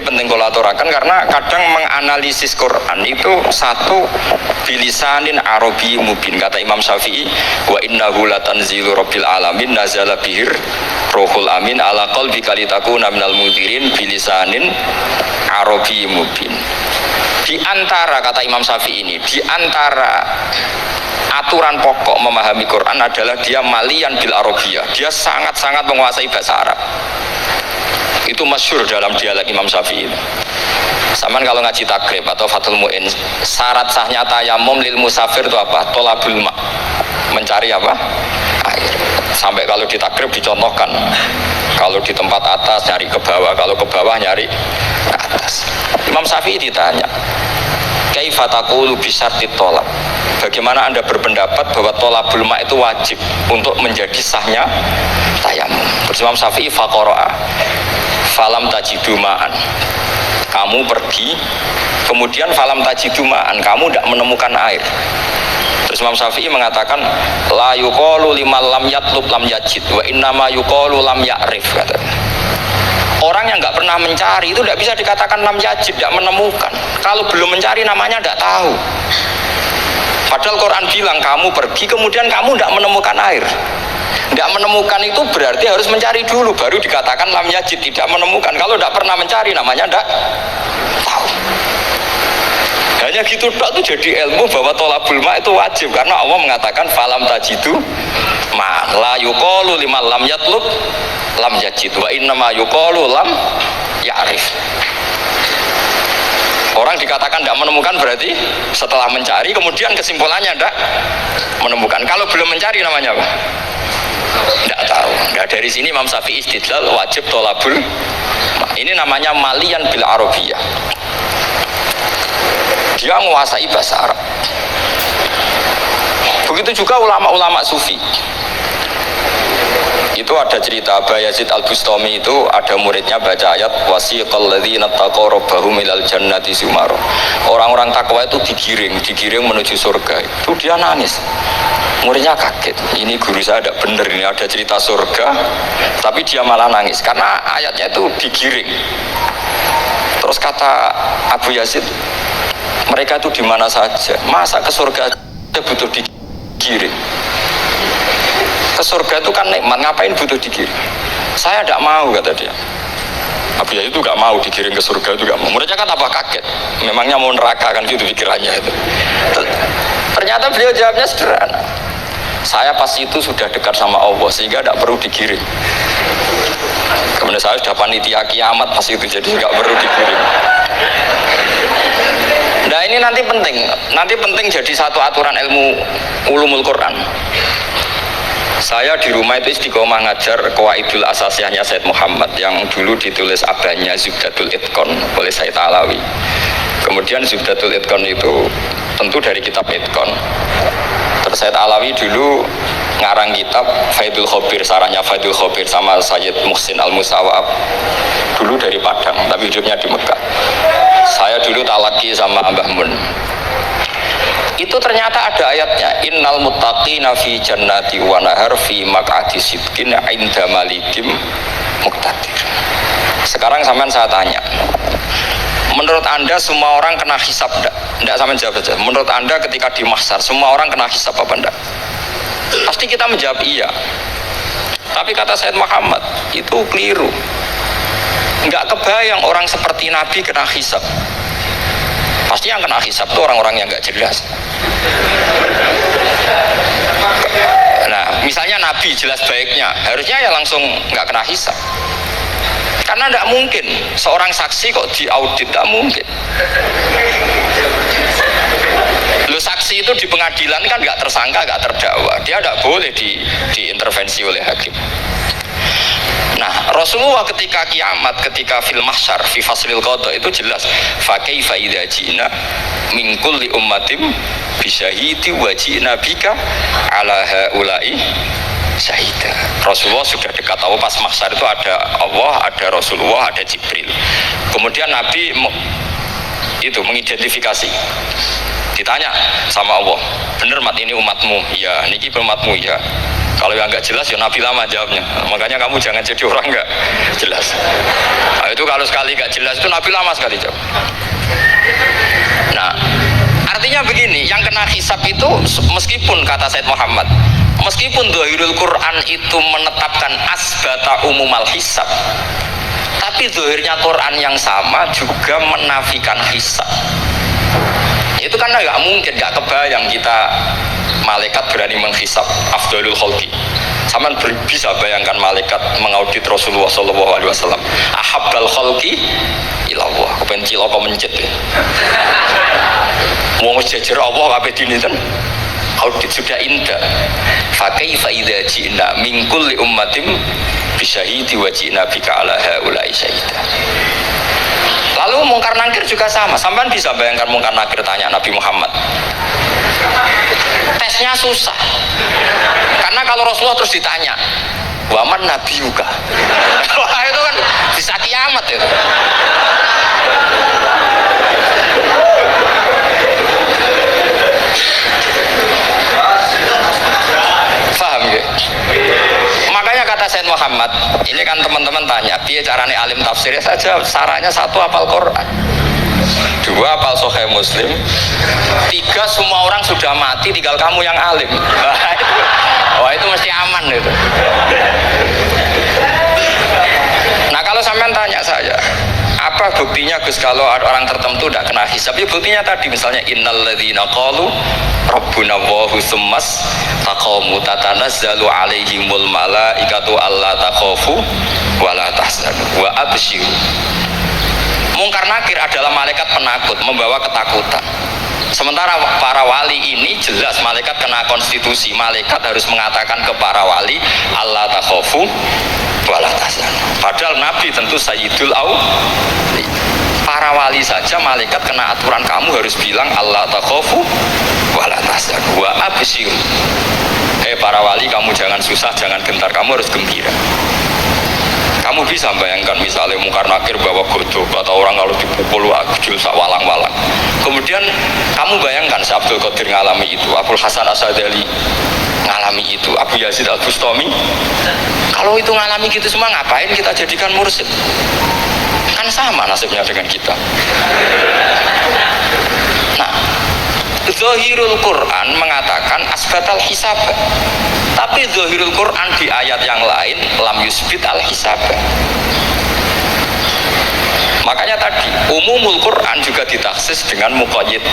Ini penting kalau aturakan karena kadang menganalisis Quran itu satu bilisanin Arabi mubin. Kata Imam Syafi'i, wa innahu latanzilu rabbil alamin nazala bihir rohul amin ala qalbika litakuna minal mudhirin bilisanin Arabi mubin. Di antara, kata Imam Syafi'i ini, di antara aturan pokok memahami Quran adalah dia malian bil arabiyah. Dia sangat-sangat menguasai bahasa Arab. Itu masyhur dalam dialek Imam Syafi'i. Saman kalau ngaji takrib atau Fathul Mu'in, syarat sahnya tayamum lil musafir itu apa? Tolabul ma, mencari apa? Air. Sampai kalau di takrib dicontohkan, kalau di tempat atas nyari ke bawah, kalau ke bawah nyari ke atas. Imam Syafi'i ditanya, kaifa taqulu bi syartit tolab? Bagaimana Anda berpendapat bahwa tolabul ma itu wajib untuk menjadi sahnya tayamum? Terus Imam Syafi'i faqara'a falam tajidu ma'an, kamu pergi kemudian falam tajidu ma'an, kamu tidak menemukan air. Terus Imam Syafi'i mengatakan la yuqalu liman lam yatlub lam yajid wa innama yuqalu lam ya'rif. Orang yang nggak pernah mencari itu tidak bisa dikatakan lam yajid, tidak menemukan. Kalau belum mencari namanya tidak tahu. Padahal Quran bilang kamu pergi kemudian kamu tidak menemukan air. Tidak menemukan itu berarti harus mencari dulu baru dikatakan lam yajid, tidak menemukan. Kalau tidak pernah mencari namanya tidak tahu. Hanya gitu tok itu jadi ilmu bahwa tolabul ma itu wajib karena Allah mengatakan falam tajidu ma la yuqalu liman lam yatlub lam yajid wa innama yuqalu lam ya'rif. Orang dikatakan tidak menemukan berarti setelah mencari kemudian kesimpulannya tidak menemukan. Kalau belum mencari namanya apa? Tidak tahu. Nah, dari sini Imam Syafi'i istidlal wajib tolabul. Ini namanya malian bil arabiyah. Dia menguasai bahasa Arab. Begitu juga ulama-ulama sufi. Itu ada cerita Aba Yazid Al-Bustami itu ada muridnya baca ayat wasiqal ladzina taqaw rabbahum ilal jannati sumara. Orang-orang takwa itu digiring menuju surga. Itu dia nangis. Muridnya kaget. Ini guru saya tidak benar, ini ada cerita surga tapi dia malah nangis karena ayatnya itu digiring. Terus kata Abu Yazid, mereka itu di mana saja? Masa ke surga butuh digiring? Ke surga itu kan nikmat, ngapain butuh digiring? Saya tidak mau, kata dia. Abu Yazid itu gak mau digiring ke surga, itu gak mau. Mereka kan apa kaget, memangnya mau neraka kan gitu pikirannya itu. Ternyata beliau jawabnya sederhana, saya pas itu sudah dekat sama Allah sehingga tidak perlu digiring. Kemudian saya sudah panitia kiamat pas itu, jadi gak perlu digiring. Nah ini nanti penting jadi satu aturan ilmu ulumul Quran. Saya di rumah itu istiqomah ngajar Qawaidul Asasiyahnya Said Muhammad yang dulu ditulis abahnya Zubdatul Itqan oleh Said Alawi. Kemudian Zubdatul Itqan itu tentu dari kitab Itqan. Terus Said Alawi dulu ngarang kitab Faidul Khobir, sarahnya Faidul Khobir sama Sayyid Muhsin Al-Musawab. Dulu dari Padang, tapi hidupnya di Mekah. Saya dulu talaki sama Mbah Mun. Itu ternyata ada ayatnya, innal muttaqina fi jannati wa nahar fi maq'adi sidqin 'inda malikim muqtadir. Sekarang sampean saya tanya, menurut Anda semua orang kena hisab enggak? Enggak, sampean jawab saja. Menurut Anda ketika di mahsyar semua orang kena hisab apa enggak? Pasti kita menjawab iya. Tapi kata Said Muhammad, itu keliru. Enggak kebayang orang seperti Nabi kena hisab. Pasti yang kena hisab itu orang-orang yang nggak jelas. Nah, misalnya Nabi jelas baiknya, harusnya ya langsung nggak kena hisab. Karena tidak mungkin seorang saksi kok diaudit, tidak mungkin. Lo saksi itu di pengadilan kan nggak tersangka, nggak terdakwa, dia tidak boleh diintervensi oleh hakim. Nah, Rasulullah ketika kiamat, ketika fil mahsyar, fi faslil qada itu jelas fa kaifa idza ji'na min kulli ummatin bi syahidi wa ji'na bika ala haula'i syahida. Rasulullah sudah dekat Allah pas mahsyar itu ada Allah, ada Rasulullah, ada Jibril. Kemudian Nabi itu mengidentifikasi. Ditanya sama Allah, bener mat ini umatmu? Ya, niki umatmu ya. Kalau yang nggak jelas ya Nabi lama jawabnya. Makanya kamu jangan jadi orang nggak jelas. Nah, itu kalau kalau sekali gak jelas itu Nabi lama sekali jawab. Nah, artinya begini, yang kena hisab itu meskipun kata Said Muhammad, meskipun Dhahirul Quran itu menetapkan asbata umumal hisab, tapi zahirnya Quran yang sama juga menafikan hisab. Itu karena nggak mungkin, nggak kebayang kita malaikat berani menghisab afdalul khalqi. Sama bisa bayangkan malaikat mengaudit Rasulullah SAW. Ahabbal khalqi ilallah. Kepen cilaka mencit ya. Wong jejer Allah kabeh dinten audit sudah indah. Fa kaifa idza ji'na min kulli ummatin bisyahidi wa ji'na bika ala haula'i syahida. Lalu mungkar nakir juga sama. Sampai bisa bayangkan mungkar nakir tanya Nabi Muhammad. Tesnya susah. Karena kalau Rasulullah terus ditanya, "Waman nabiyuka?" Wah, itu kan bisa kiamat itu. Paham ya? Makanya kata Said Muhammad, ini kan teman-teman tanya, biar carane alim tafsirnya saja, sarannya satu hafal Quran, dua hafal Sahih Muslim, tiga semua orang sudah mati, tinggal kamu yang alim. Wah itu mesti aman itu. Nah kalau sampean tanya saya, apa buktinya Gus kalau orang tertentu tidak kena hisab? Ya buktinya tadi misalnya innalladzina qalu rabbuna Allahu tsummas taqamu tatanazzalu alaihimul malaikatu alla takhafu wa la tahzanu wa abshiru. Mungkar nakir adalah malaikat penakut membawa ketakutan. Sementara para wali ini jelas malaikat kena konstitusi, malaikat harus mengatakan ke para wali alla takhafu wala tahzanu. Padahal Nabi tentu sayyidul awli. Para wali saja malaikat kena aturan, kamu harus bilang alla takhafu wala tahzanu wa abshiru. Para wali, kamu jangan susah, jangan gentar, kamu harus gembira. Kamu bisa bayangkan misalnya mungkar nakir bawa godok atau orang kalau dipukul akjul sak walang-walang. Kemudian kamu bayangkan si Abdul Qadir ngalami itu, Abdul Hasan Asadali ngalami itu, Abu Yazid Al-Bustami. Kalau itu ngalami gitu semua, ngapain kita jadikan mursyid? Kan sama nasibnya dengan kita. Nah, Zahirul Quran mengatakan asbatal hisab, tapi Zahirul Quran di ayat yang lain lam yusbit al hisab. Makanya tadi umumul Quran juga ditaksis dengan muqayyid,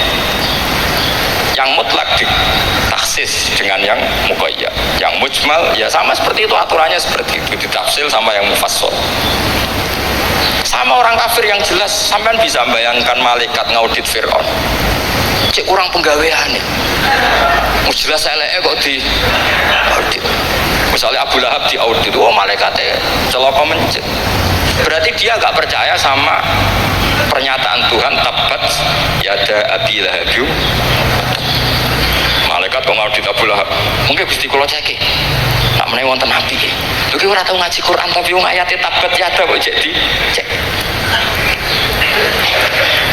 yang mutlak ditaksis dengan yang muqayyad, yang mujmal ya sama seperti itu, aturannya seperti itu, ditafsir sama yang mufassal. Sama orang kafir yang jelas, sampean bisa bayangkan malaikat ngaudit Fir'aun, cek orang penggawean nih, jelas eleke kok di audit. Misalnya Abu Lahab di audit, oh malaikatnya celaka mencit. Berarti dia nggak percaya sama pernyataan Tuhan tabat yada abi lahabyu. Malaikat kok ngaudit Abu Lahab, mungkin Gusti kula cek nak meneh wonten nabi iki. Lha ki ora tau ngaji Quran tapi wong ayate tabat yada kok jadi cek.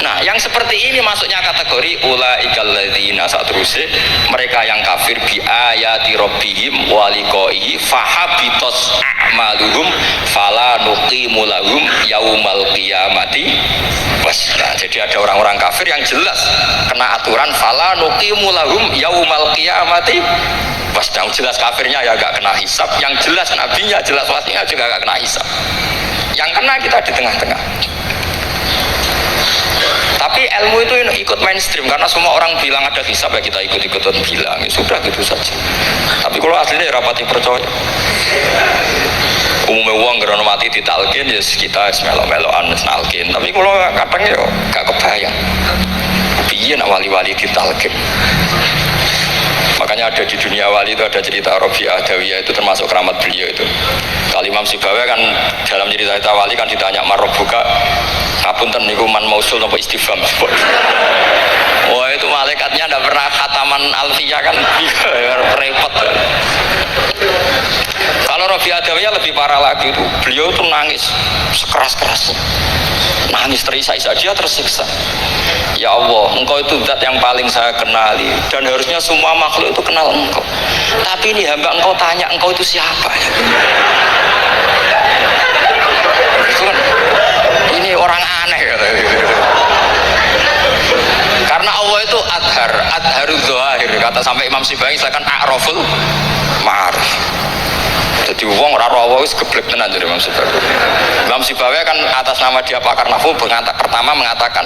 Nah, yang seperti ini masuknya kategori ulaikal ladzina, saat terusnya mereka yang kafir bi ayati rabbihim wa liqaihi fahabitos a'maluhum fala nuqimu lahum yaumal qiyamati wasna. Jadi ada orang-orang kafir yang jelas kena aturan fala nuqimu lahum yaumal qiyamati wasna. Jelas kafirnya ya gak kena hisab, yang jelas nabinya, jelas wasinya juga gak kena hisab. Yang kena kita di tengah-tengah. Tapi ilmu itu ikut mainstream karena semua orang bilang ada hisab, ya kita ikut-ikutan bilang, ya sudah gitu saja. Tapi kalau aslinya rapati percaya. Umumnya uang karena mati ditalkin ya kita melo-meloan nalkin. Tapi kalau kadang ya gak kebayang. Piye nak wali-wali ditalkin. Makanya ada di dunia wali itu ada cerita Rabi'ah Adawiyah, itu termasuk keramat beliau itu. Kalau Imam Sibawi kan dalam cerita wali kan ditanya marrobuka, ngapunten niku man mausul nopo istifham. Wah itu malaikatnya tidak pernah khataman alfiyah kan, repot. Kalau Rabi'ah Adawiyah lebih parah lagi itu, beliau tuh nangis sekeras-kerasnya, nangis terisak-isak, dia tersiksa. Ya Allah, engkau itu zat yang paling saya kenali dan harusnya semua makhluk itu kenal engkau. Tapi ini hamba engkau tanya, engkau itu siapa? Itu kan, ini kata sampai Imam Sibawayh silakan a'raful ma'arif. Jadi wong ora rawa wis geblek tenan dari Imam Sibawayh. Imam Sibawayh kan atas nama dia pakar nahwu pertama mengatakan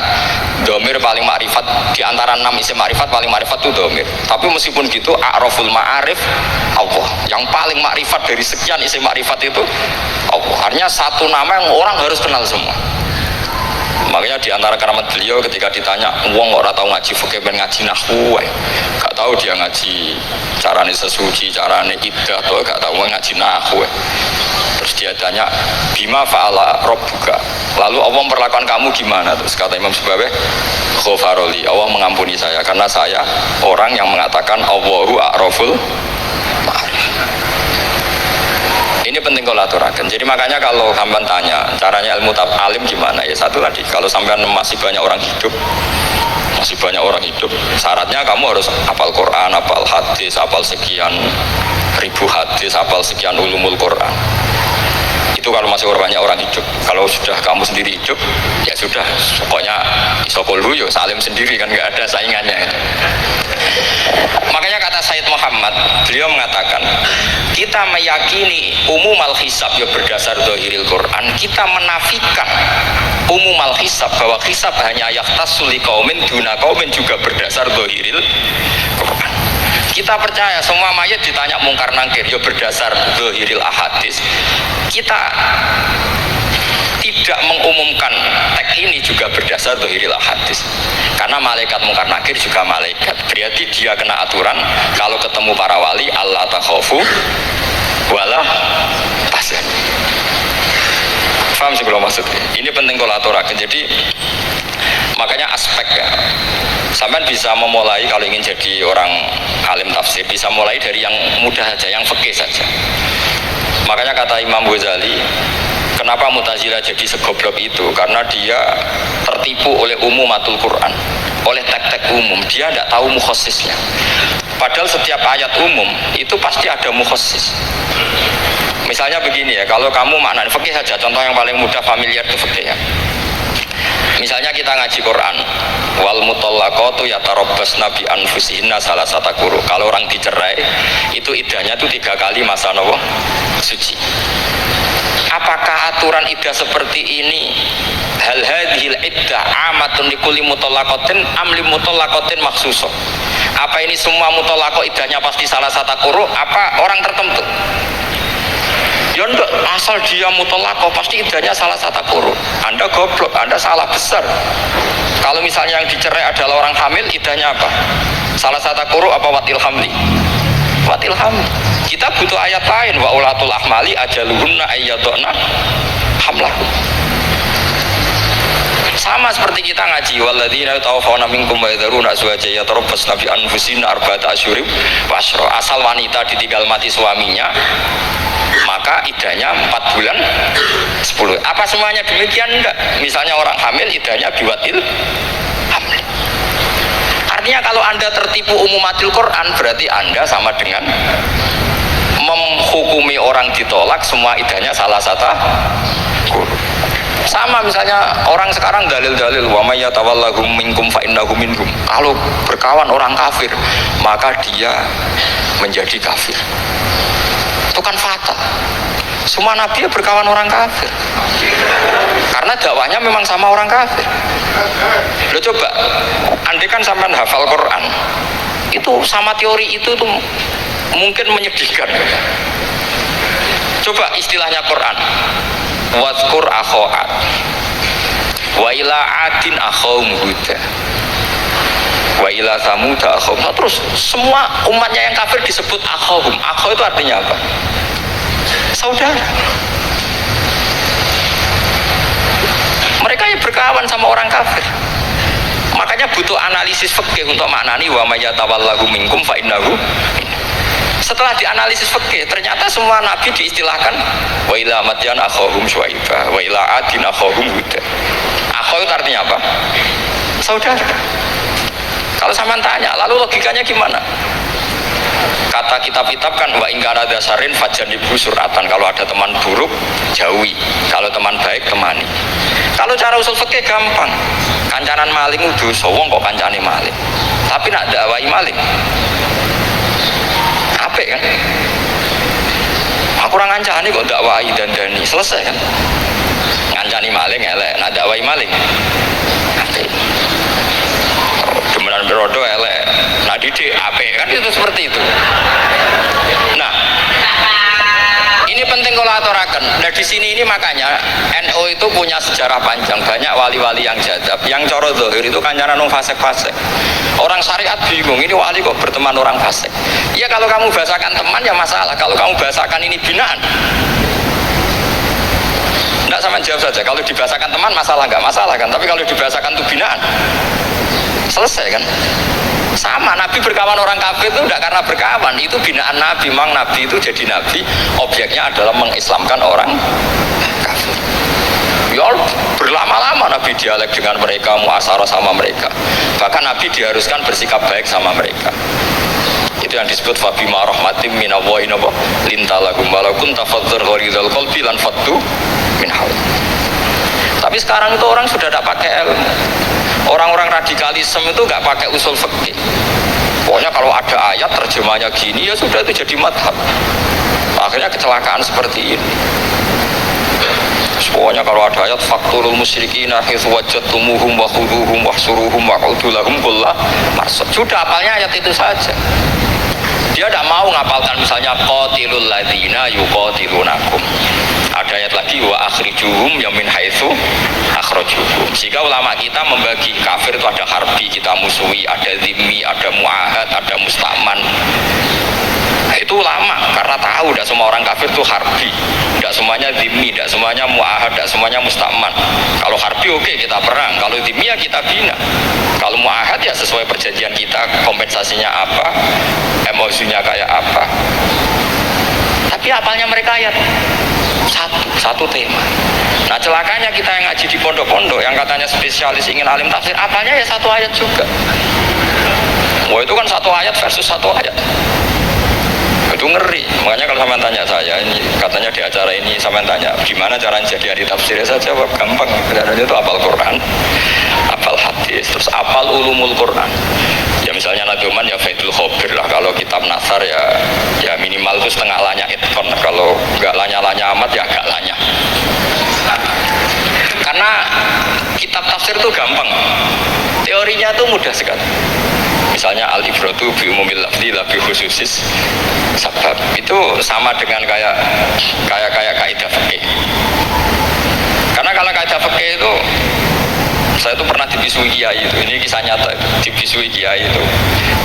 domir paling makrifat di antara 6 isim makrifat paling makrifat itu domir. Tapi meskipun gitu a'raful ma'arif Allah. Yang paling makrifat dari sekian isim makrifat itu Allah. Artinya satu nama yang orang harus kenal semua. Makanya di antara keramat beliau ketika ditanya wong ora tahu ngaji fikih ben ngaji nahwu gak tahu dia ngaji carane sesuci, carane idah atau gak tahu ngaji nahwu. Terus dia tanya bima fa'ala rabbuka, lalu Allah memperlakukan kamu gimana? Terus kata Imam Sibawayh ghafaroli, Allah mengampuni saya karena saya orang yang mengatakan Allahu a'raful ma'arif. Ini penting kalau aturakan. Jadi makanya kalau sampean tanya caranya ilmu alim gimana, ya satu tadi, kalau sampean masih banyak orang hidup, syaratnya kamu harus hafal Quran, hafal hadis, hafal sekian ribu hadis, hafal sekian ulumul Quran. Itu kalau masih banyak orang hidup. Kalau sudah kamu sendiri hidup, ya sudah, pokoknya isokol dulu, salim sendiri kan, nggak ada saingannya. Makanya kata Sayyid Muhammad, beliau mengatakan kita meyakini umumal hisab ya berdasar zahiril Quran, kita menafikan umumal hisab bahwa hisab hanya yahtassul liqaumin duna qaumin juga berdasar zahiril Quran. Kita percaya semua mayat ditanya mungkar nangkir ya berdasar zahiril ahadis. Kita tidak mengumumkan teks ini juga berdasar zahiril ahadis. Karena malaikat mungkar nakir juga malaikat, berarti dia kena aturan kalau ketemu para wali Allah takhafu wala tahzan. Paham sih kalau maksudnya? Ini penting kalau aturakan. Jadi makanya aspek ya, sampai bisa memulai kalau ingin jadi orang alim tafsir bisa mulai dari yang mudah saja, yang fikih saja. Makanya kata Imam Ghazali, kenapa Mu'tazilah jadi segoblok itu? Karena dia tertipu oleh umumatul Quran, oleh teks-teks umum. Dia tidak tahu mukhasisnya. Padahal setiap ayat umum itu pasti ada mukhassis. Misalnya begini ya, kalau kamu maknanya fikih saja, contoh yang paling mudah familiar itu fikih ya. Misalnya kita ngaji Quran, wal mutallaqatu yatarabbasna bi anfusihinna salasata quru. Kalau orang dicerai, itu iddahnya itu 3 kali masa nopo suci. Apakah aturan iddah seperti ini hal hadhil iddah amatun likulli mutallaqatin am li mutallaqatin makhsusah? Apa ini semua mutallaqah iddahnya pasti salasata quru? Apa orang tertentu? Ya enggak, asal dia mutallaqah pasti iddahnya salah satu quru. Anda goblok, Anda salah besar. Kalau misalnya yang dicerai adalah orang hamil, iddahnya apa? Salah satu quru apa watil hamli? Watil hamli. Kita butuh ayat lain, wa ulatul ahmali ajaluhunna ayyaduna hamlahu. Sama seperti kita ngaji walladzina yatawaffawna minkum wa yadharuna azwajan yatarabbasna bi anfusina arba'ata asyhurin wa asyra. Asal wanita ditinggal mati suaminya, maka iddahnya 4 bulan 10. Apa semuanya demikian? Enggak. Misalnya orang hamil iddahnya biwatil hamil. Artinya kalau Anda tertipu umumatil Quran, berarti Anda sama dengan menghukumi orang ditolak semua iddahnya salah satu quru. Sama misalnya orang sekarang dalil-dalil wa may yatawallahum minkum fa innahu minhum. Kalau berkawan orang kafir, maka dia menjadi kafir. Itu kan fatal. Semua nabi berkawan orang kafir karena dakwahnya memang sama orang kafir. Lo coba, andai kan sampean hafal Quran, itu sama teori itu tuh mungkin menyedihkan. Coba istilahnya Quran, wadkur akhoat wa ila adin akhom huda wa ila samuda akhom. Terus semua umatnya yang kafir disebut akhom. Akhom itu artinya apa? Saudara. Mereka yang berkawan sama orang kafir. Makanya butuh analisis fikih untuk maknani wa may yatawallahu minkum fa innahu. Setelah dianalisis fikih, ternyata semua nabi diistilahkan wa ila madyan akhahum syuaiba wa ila adin akhahum huda. Akhoh itu artinya apa? Saudara. Kalau sama tanya, lalu logikanya gimana? Kata kitab-kitab kan wa ingkana dasarin fajanibu suratan. Kalau ada teman buruk, jauhi. Kalau teman baik, temani. Kalau cara usul fikih gampang. Kancanan maling dosa, wong kok kancane maling. Tapi nak dakwai maling kan. Aku orang ngancani kok dakwai dan dani selesai kan. Ngancani maling elek, nak dakwai maling. Demenan berodo elek, nak didik apik kan itu seperti itu. Nah, ini penting kalau aturaken. Nah di sini ini makanya NU itu punya sejarah panjang, banyak wali-wali yang jadab, yang coro zahir itu kancanan orang fasik-fasik. Orang syariat bingung, ini wali kok berteman orang fasik. Ya kalau kamu bahasakan teman ya masalah, kalau kamu bahasakan ini binaan. Tidak sama jawab saja, kalau dibahasakan teman masalah nggak masalah kan, tapi kalau dibahasakan itu binaan, selesai kan. Sama, Nabi berkawan orang kafir itu tidak karena berkawan, itu binaan Nabi. Memang Nabi itu jadi Nabi, objeknya adalah mengislamkan orang kafir. Ya berlama-lama Nabi dialek dengan mereka, muasyarah sama mereka. Bahkan Nabi diharuskan bersikap baik sama mereka. Itu yang disebut fabima rahmatim minallahi lintalahum walau kunta fadzar ghalidhal qalbi lan faddu min hawlik. Tapi sekarang itu orang sudah tidak pakai ilmu. Orang-orang radikalisme itu nggak pakai usul fikih. Pokoknya kalau ada ayat terjemahnya gini ya sudah itu jadi madhab. Akhirnya kecelakaan seperti ini. Pokoknya kalau ada ayat faqtulul musyrikina haitsu wajadtumuhum wa khuduhum wahsuruhum wa'udu lahum kulla marsad. Sudah apalnya ayat itu saja. Dia tidak mau ngapalkan misalnya qatilul ladzina yuqatilunakum. Ada ayat lagi wa akhrijuhum ya min haitsu akhrajuhum. Jika ulama kita membagi kafir itu ada harbi, kita musuhi, ada zimmi, ada muahad, ada mustaman. Nah, itu ulama karena tahu tidak semua orang kafir itu harbi, tidak semuanya zimmi, tidak semuanya muahad, tidak semuanya mustaman. Kalau harbi oke, kita perang, kalau zimmi ya kita bina. Kalau muahad ya sesuai perjanjian kita, kompensasinya apa, emosinya kayak apa. Tapi apalnya mereka ayat satu tema. Nah celakanya kita yang ngaji di pondok-pondok yang katanya spesialis ingin alim tafsir, apalnya ya satu ayat juga. Wah itu kan satu ayat versus satu ayat. Itu ngeri. Makanya kalau sampean tanya saya, ini katanya di acara ini sampean tanya gimana cara jadi ahli tafsir, saya jawab gampang. Caranya itu hafal Quran, hafal hadis, terus hafal ulumul Quran. Ya misalnya nadoman ya Faidul Khobir lah. Kalau kitab Nasar ya minimal itu setengah lanya itkon. Kalau nggak lanya-lanya amat ya agak lanya. Karena kitab tafsir itu gampang, teorinya itu mudah sekali. Misalnya al-ibratu bi umumil lafzi la bi khususis sabab. Itu sama dengan kayak kaidah fikih. Karena kalau kaidah fikih itu saya itu pernah dibisui kiai itu. Ini kisah nyata itu. Dibisui kiai itu.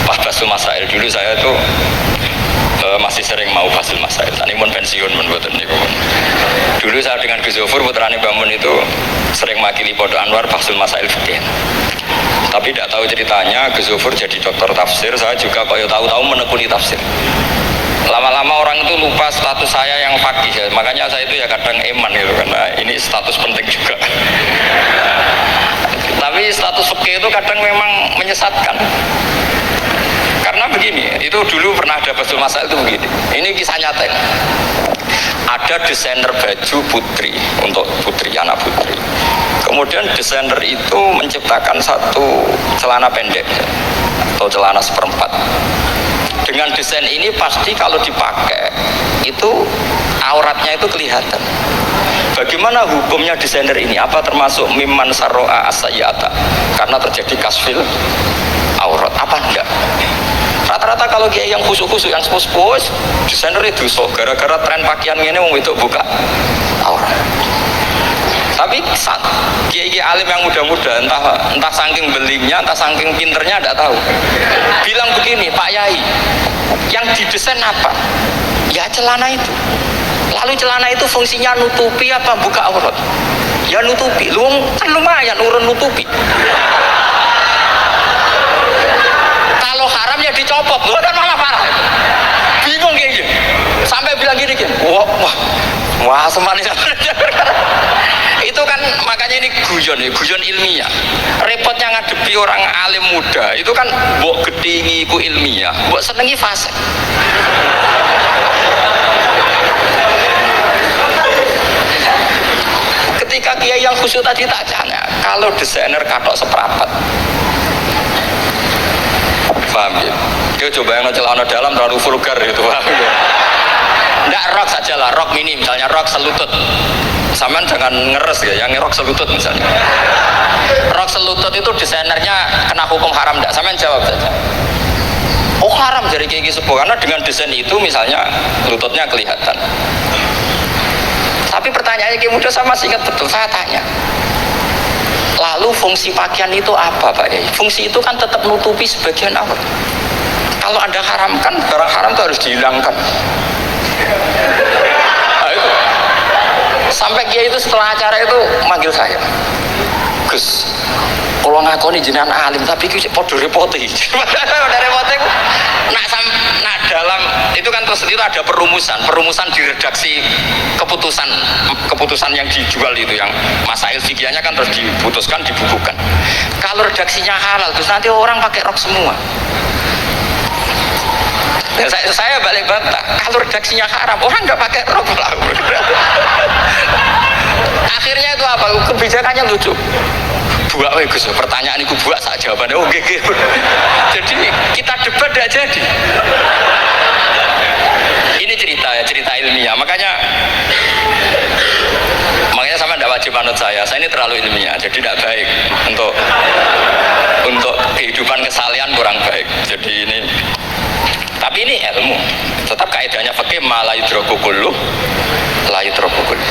Pas basul masail dulu saya itu masih sering mau basul masail. Tadi pun pensiun buat ini. Dulu saya dengan Gus Zofur putrane Bamun itu sering makili Pondok Anwar basul masail fikih. Tapi tidak tahu ceritanya Gus Zofur jadi dokter tafsir, saya juga kok ya tahu-tahu menekuni tafsir. Lama-lama orang itu lupa status saya yang fakih ya. Makanya saya itu ya kadang eman gitu karena ini status penting juga. Tapi status fikih itu kadang memang menyesatkan. Karena begini, itu dulu pernah ada basul masail itu begini. Ini kisah nyata ini. Ada desainer baju putri untuk putri, anak putri. Kemudian desainer itu menciptakan satu celana pendek atau celana seperempat. Dengan desain ini pasti kalau dipakai itu auratnya itu kelihatan. Bagaimana hukumnya desainer ini? Apa termasuk mimman sarro'a as-sayyata? Karena terjadi kasfil aurat. Apa enggak? Rata-rata kalau kiai yang khusus-khusus, yang sepuh-sepuh, desainer itu so gara-gara tren pakaian ini mau itu buka aurat. Tapi kiai alim yang muda-muda entah saking belingnya, entah saking pinternya tidak tahu. Bilang begini, Pak Yai, yang didesain apa? Ya celana itu. Lalu celana itu fungsinya nutupi apa buka aurat? Ya nutupi. Lu kan lumayan urun nutupi. Kalau haram ya dicopot, lu kan malah parah. Bingung kayak sampai bilang gini kan, wah semanis. Itu kan makanya ini guyon ilmiah. Repotnya ngadepi orang alim muda itu kan mbok gedingi ku ilmiah, mbok senengi fase. Ketika kiai yang khusyuk tadi tak tanya, kalau desainer katok seperapat, paham ya? Dia coba yang celana dalam terlalu vulgar gitu. Nggak, rok saja lah, rok mini misalnya, rok selutut. Saman jangan ngeres ya, yang rok selutut misalnya. Rok selutut itu desainernya kena hukum haram enggak? Saman jawab saja. Oh haram dari kayak gitu, karena dengan desain itu misalnya lututnya kelihatan. Tapi pertanyaannya kayak muda sama masih ingat betul, saya tanya. Lalu fungsi pakaian itu apa Pak Yai? Fungsi itu kan tetap nutupi sebagian awal. Kalau Anda haramkan, barang haram itu harus dihilangkan. Nah, itu. Sampai Kiai itu setelah acara itu manggil saya, Gus, kalau ngakoni jenengan alim tapi itu podo repote. Udah repote nak dalam itu kan terus itu ada perumusan di redaksi keputusan yang dijual itu, yang masail fikihnya kan terus diputuskan, dibukukan. Kalau redaksinya halal terus nanti orang pakai rok semua. Dan saya balik bantah, kalau redaksinya haram orang nggak pakai rok lah. Akhirnya itu apa? Kebijakannya lucu. Buak weh Gus, pertanyaan itu buak saat jawabannya oke. Jadi kita debat tidak jadi. Ini cerita ilmiah. Makanya sama tidak wajib manut saya ini terlalu ilmiah, jadi tidak baik untuk kehidupan kesalian, kurang baik. Jadi ini, tapi ini ilmu. Tetap kaidahnya fikih, ma la yudroku kullu la yudroku kullu.